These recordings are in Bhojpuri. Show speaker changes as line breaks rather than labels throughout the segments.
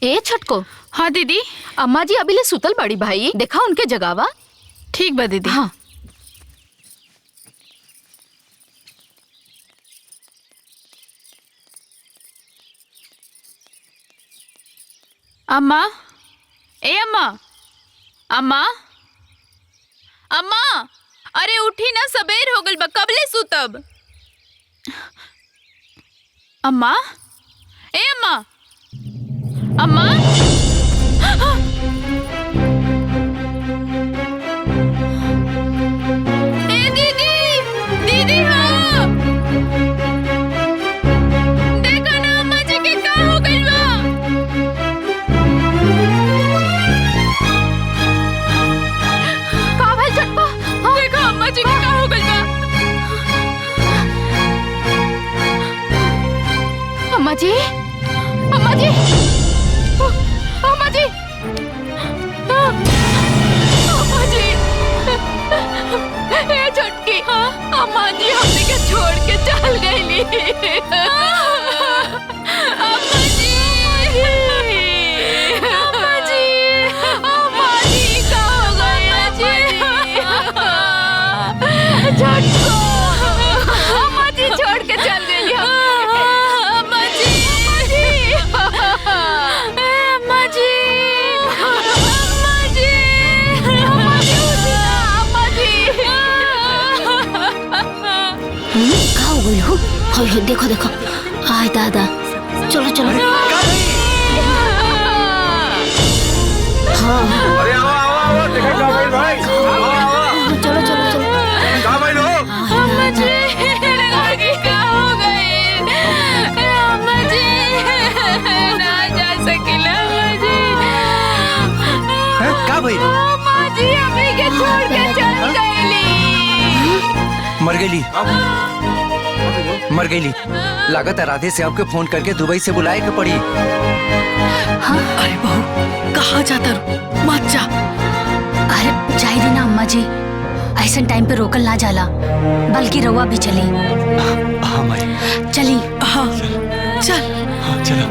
ए छटको।
हाँ दीदी।
अम्मा जी अभी ले सुतल बड़ी भाई, देखा उनके जगावा।
ठीक बा दीदी।
हाँ
अम्मा, ए अम्मा, अम्मा, अम्मा, अरे उठी ना, सबेर हो गल बा, कबले सुतब। अम्मा, ए अम्मा, अम्मा, ए दीदी, दीदी हाँ, देखो ना अम्मा जी के का हो गइल बा।
का भइल छटको?
देखो अम्मा जी के का हो गइल बा।
अम्मा जी, अम्मा जी, अम्मा जी, अम्मा जी, ए छटकी, अम्मा जी हमने के छोड़ के चल गईली।
अम्मा जी, अम्मा जी,
अम्मा जी का हो गया जी? छटको, अम्मा जी छोड़ के चल गई हमने।
अम्मा जी, अम्मा जी, अम्मा जी,
अम्मा जी उठी ना, अम्मा जी।
का हो गई हो? हाय देखो देखो, आय दादा, चलो चलो। हाँ
अरे आओ आओ आओ, देखो क्या भाई भाई, आओ आओ,
चलो चलो चलो।
क्या भाई लो?
अम्मा जी, लड़की का हो गई। अम्मा जी, ना जा सकिला अम्मा जी।
क्या भाई?
अम्मा जी हमें के छोड़ के चल गईली।
मर गईली। लागत है राधे से आपके फोन करके दुबई से बुलाए के पड़ी।
अरे बहू कहाँ जाता रू, मत जा।
अरे जाई दी ना अम्मा जी, ऐसा टाइम पे रोकल ना जाला, बल्कि रवा भी चली।
हाँ माई
चली।
हाँ चल।
हाँ चलो।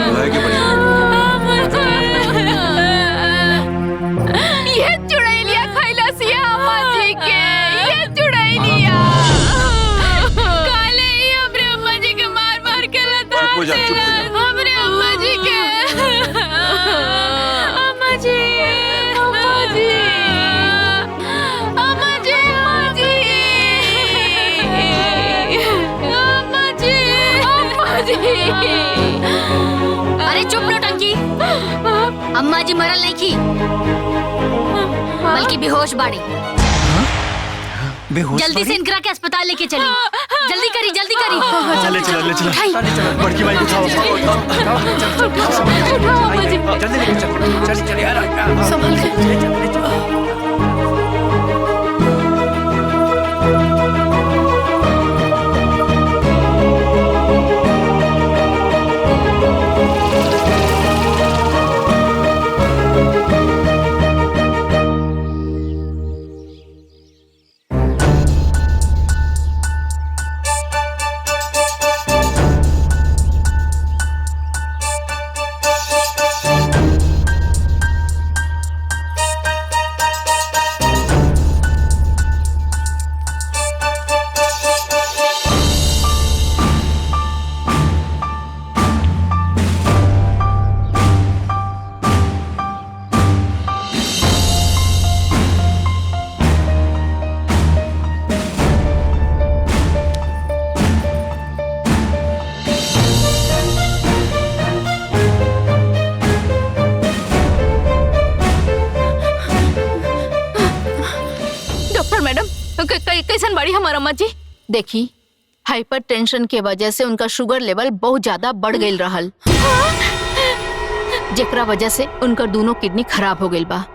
बुलाए के पड़ी।
ये चुड़ैलिया खैलसिया अम्मा जी के, ये चुड़ैलिया।
काले ही हमरे अम्मा जी के मार मार के लता
चुप हो जा, चुप हो जा।
हमरे अम्मा जी के। अम्मा जी, अम्मा जी, अम्मा जी, अम्मा जी, अम्मा जी।
अरे चुप नौटंकी, अम्मा जी मरल नहीं की, बल्कि बेहोश बाड़ी।
बेहोश
जल्दी से इनकरा के अस्पताल लेके चली। जल्दी करी जल्दी करी।
चले चले चले
उठाई।
बड़की भाई उठाओ जल्दी लेके चलो। चल चल यार,
संभल के।
कैसन बड़ी हमारा अम्मा जी? देखी, हाइपर टेंशन के वजह से उनका शुगर लेवल बहुत ज्यादा बढ़ गई रहल, जेकरा वजह से उनका दोनों किडनी खराब हो गई बा।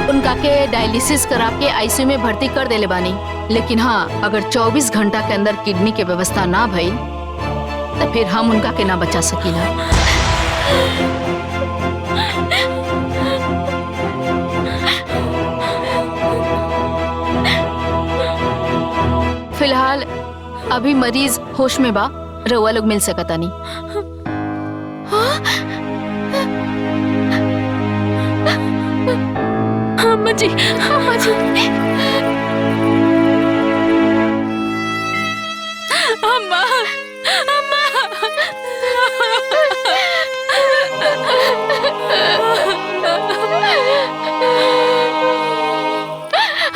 उनका के डायलिसिस करा के आईसीयू में भर्ती कर देले बानी, लेकिन हाँ, अगर 24 घंटा के अंदर किडनी के व्यवस्था ना भई तो फिर हम उनका के ना बचा सकीला। फिलहाल अभी मरीज होश में बा, रउआ लोग मिल सकता नहीं।
अम्मा जी, अम्मा जी, अम्मा, अम्मा,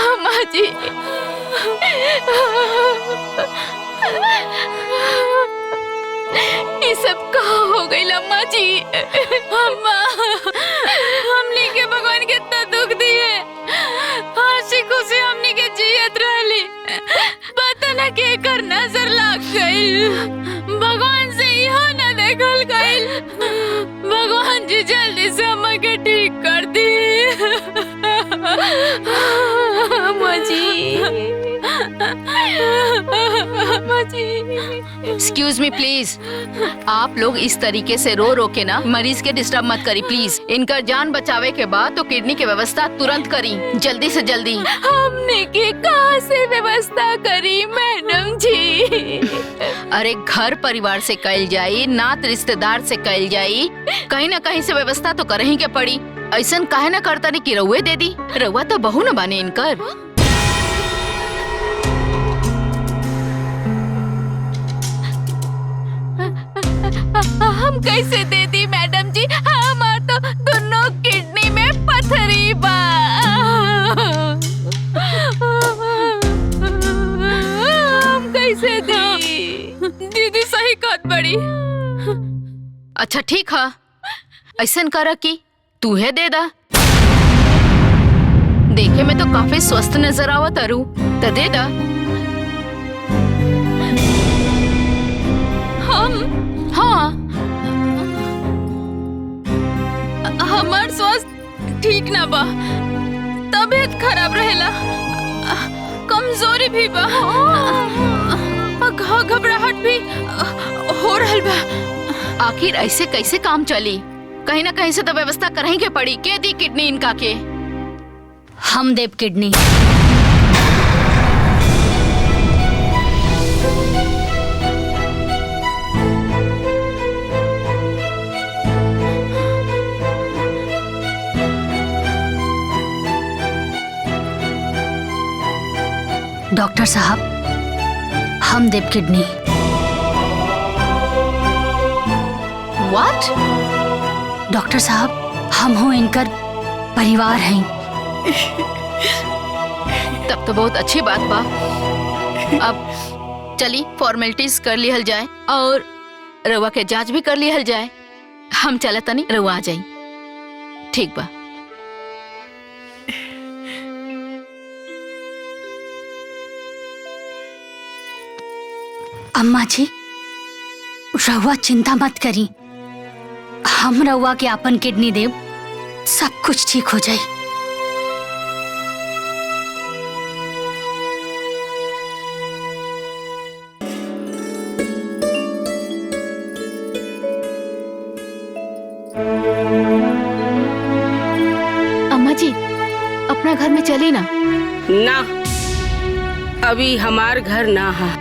अम्मा जी, ये सब कहाँ हो गई अम्मा जी? अम्मा, हमने के भगवान कितना दुख दिए, हंसी खुशी हमने के जियत रहली, पता न के कर नजर लग गई, भगवान से यहाँ न देखल गई। भगवान जी जल्दी से अम्मा के ठीक कर दी। अम्मा जी, अम्मा जी,
एक्सक्यूज मी प्लीज, आप लोग इस तरीके से रो रो के ना मरीज के डिस्टर्ब मत करी प्लीज। इनका जान बचावे के बाद तो किडनी की व्यवस्था तुरंत करी, जल्दी से जल्दी।
हमने के कहाँ से व्यवस्था करी मैडम जी?
अरे घर परिवार से कल जाई, नात रिश्तेदार से कल जाई, कहीं ना कहीं से व्यवस्था तो कर ही के पड़ी। ऐसा काहे ना करता नहीं कि रउए दे दी, रउआ तो बहू न बाने इनकर।
हम कैसे दे दी मैडम जी? हमार तो दोनों किडनी में पथरी बा। हम कैसे दी? दीदी सही कहत बड़ी।
अच्छा ठीक है, ऐसा कर कि तू है दे दा। देखे में तो काफी स्वस्थ नजर आवत अरु, तो दे दा। हाँ,
हमार स्वास्थ्य ठीक ना बा, तबीयत खराब रहेला, कमजोरी भी बा, घबराहट भी हो रहल बा।
आखिर ऐसे कैसे काम चली? कहीं ना कहीं से तो व्यवस्था करही के पड़ी। के दी किडनी इनका के?
हम देव किडनी। डॉक्टर साहब, हम देव किडनी।
व्हाट?
डॉक्टर साहब, हम हो इनकर परिवार हैं।
तब तो बहुत अच्छी बात बा। अब चली फॉर्मेलिटीज कर लिहल जाए और रउआ के जांच भी कर लिहल जाए। हम चले तनी, रउआ आ जाई। ठीक बा।
अम्मा जी, रउआ चिंता मत करी, हम रउआ के अपन किडनी देव, सब कुछ ठीक हो जाए।
अम्मा जी, अपना घर में चली ना।
ना, अभी हमार घर ना है।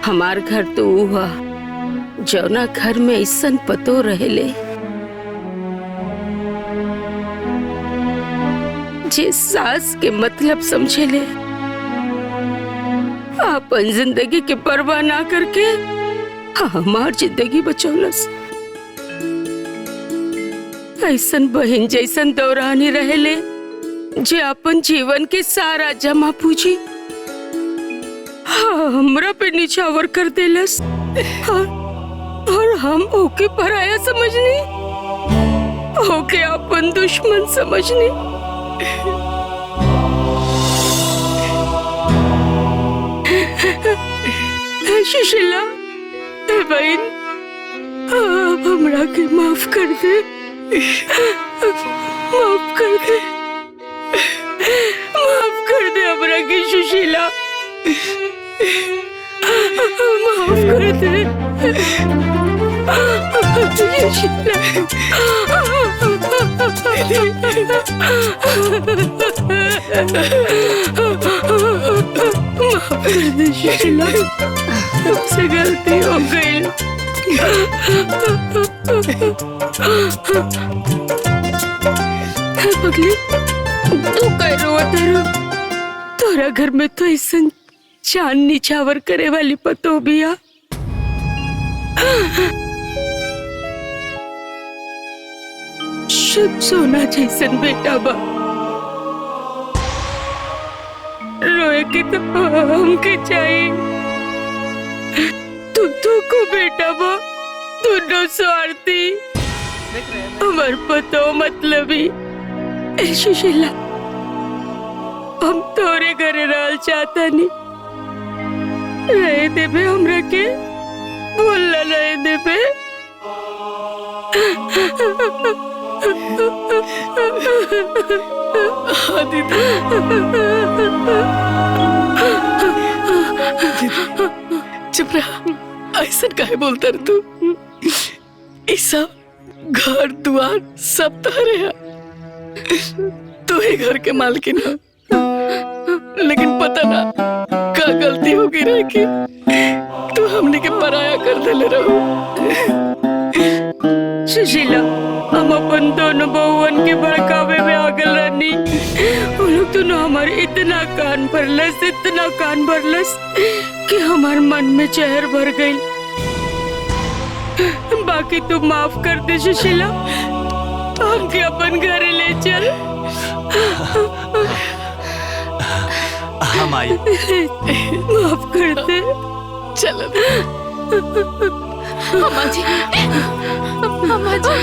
हमार घर तो हुआ जौना घर में ऐसन पतो रहेले जे सास के मतलब समझेले, अपन जिंदगी के परवाह ना करके हमार जिंदगी बचौलस। ऐसन बहन जैसन दौरानी रहेले जे अपन जीवन के सारा जमा पूंजी हमरा पे निछावर कर देलस, और हम ओके पराया समझनी, ओके अपन दुश्मन समझनी। सुशीला, बहन, आप हमरा के माफ कर दे, माफ कर दे, माफ कर दे हमरा के सुशीला, माफ कर दे। सुशीला, तुमसे गलती हो गई। पगली, तू कह रो तोरा घर में तो ऐसा चांद निछावर करे वाली पतो बिया। शुद्ध सोना जैसन बेटा बा। रोए के तो हमके चाहिए। तू को बेटा बा, दोनों स्वार्थी, हमार पतो मतलबी। ए सुशीला, हम तोरे घरे रहल चाहता नहीं। रहे देबे हमरा के, बोलना रहे देबे।
चुप रहा, ऐसा काहे बोलता रे तू? ये सब घर द्वार सब तारे है, तू ही घर के मालकिन है। लेकिन पता ना का गलती होगी रे कि तू हमने के पराया कर देले रहो।
सुशीला, हम अपन दोनों बहुवन के भड़कावे में आगल रहनी। वो लोग दोनों हमारे इतना कान भरलस कि हमार मन में जहर भर गई। बाकी तू माफ कर दे सुशीला, हमके अपन घर ले चल।
हम आई।
माफ कर दे।
चलो
अम्मा जी,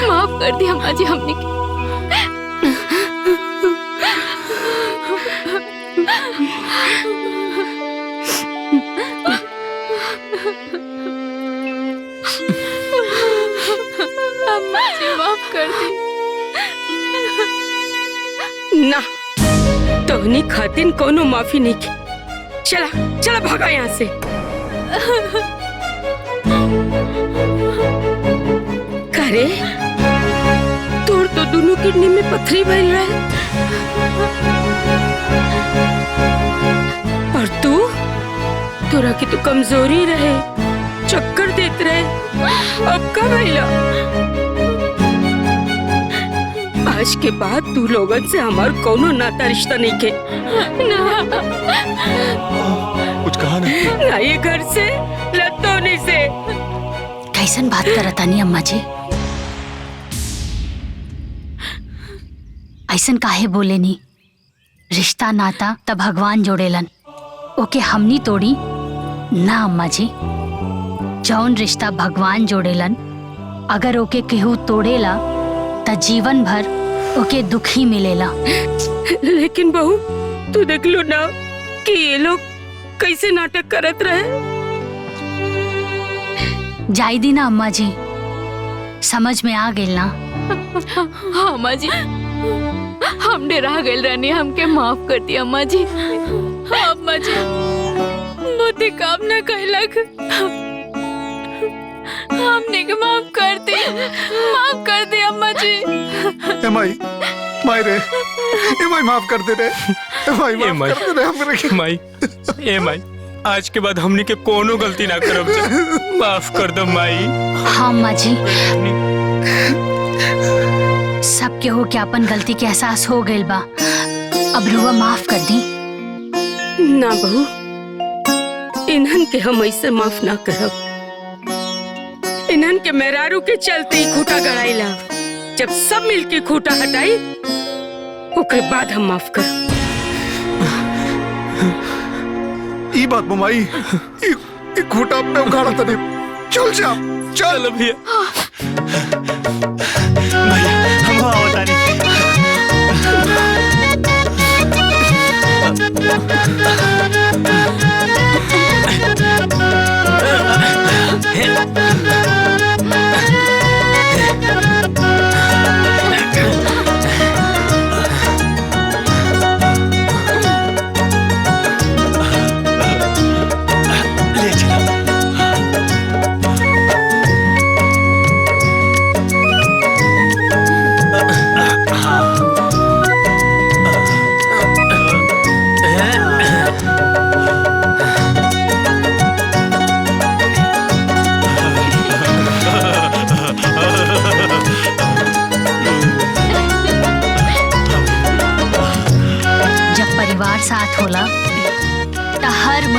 माफ कर दी अम्मा जी हमने की। अम्मा जी माफ कर दी।
ना, तोहनी खातिन कोनो माफी नहीं की। चला भागा यहाँ से। करे तोर तो दोनों किडनी में पथरी भइल रहे, और तोरा की तो कमजोरी रहे, चक्कर देते रहे। अब का भइला? आज के बाद तू लोगन से हमार कोनो नाता रिश्ता नहीं के।
कुछ कहा ना
ये घर से लतौनी से।
कैसन बात करता नहीं अम्मा जी? ऐसन काहे बोले नी? रिश्ता नाता तब भगवान जोड़ेलन, ओके हमनी तोड़ी ना अम्मा जी। जौन रिश्ता भगवान जोड़ेलन, अगर ओके केहू तोड़ेला त जीवन भर ओके दुख ही मिलेला।
लेकिन बहू, तू देख लो ना कि ये लोग कैसे नाटक करत रहे।
जाई दी ना अम्मा जी, समझ में आ गेल ना।
हाँ अम्मा जी, हम डरा गए रहनी, हमके माफ कर दी अम्मा जी। हाँ अम्मा जी, मोती काम न कैलक, हमने के माफ कर दी अम्मा जी।
ए माई रे, ए माई माफ कर दे रे, ए माई माफ कर दे रे हमरे के।
माई, आज के बाद हमनी के कोनो गलती ना करब जा, माफ कर दो माई।
हाँ अम्मा जी, सब के हो के अपन गलती के एहसास हो गइल बा। अब रुआ माफ कर दी
ना बहू, इन्हन के हम ऐसे माफ ना करब। इन्हन के मेहरारू के चलते ही खूटा गड़ाइला। जब सब मिलके खूटा हटाई, ओकरे बाद हम माफ कर।
ई बात ममाई, ई खूटा अपने उखाड़ा तने। चल जा, चल
भैया। भैया हम आवता नहीं।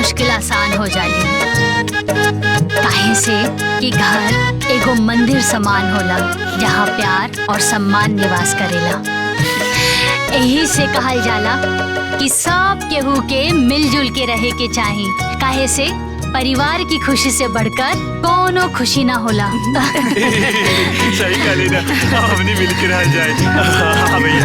मुश्किल आसान हो जाली। काहे से कि घर एगो मंदिर समान होला जहाँ प्यार और सम्मान निवास करेला। यही से कहल जाला कि सब केहू के मिलजुल के रहे के चाही। काहे से परिवार की खुशी से बढ़कर कोनो खुशी ना होला।
सही कहली ना, हमने मिलकर रह जाए। हाँ भैया।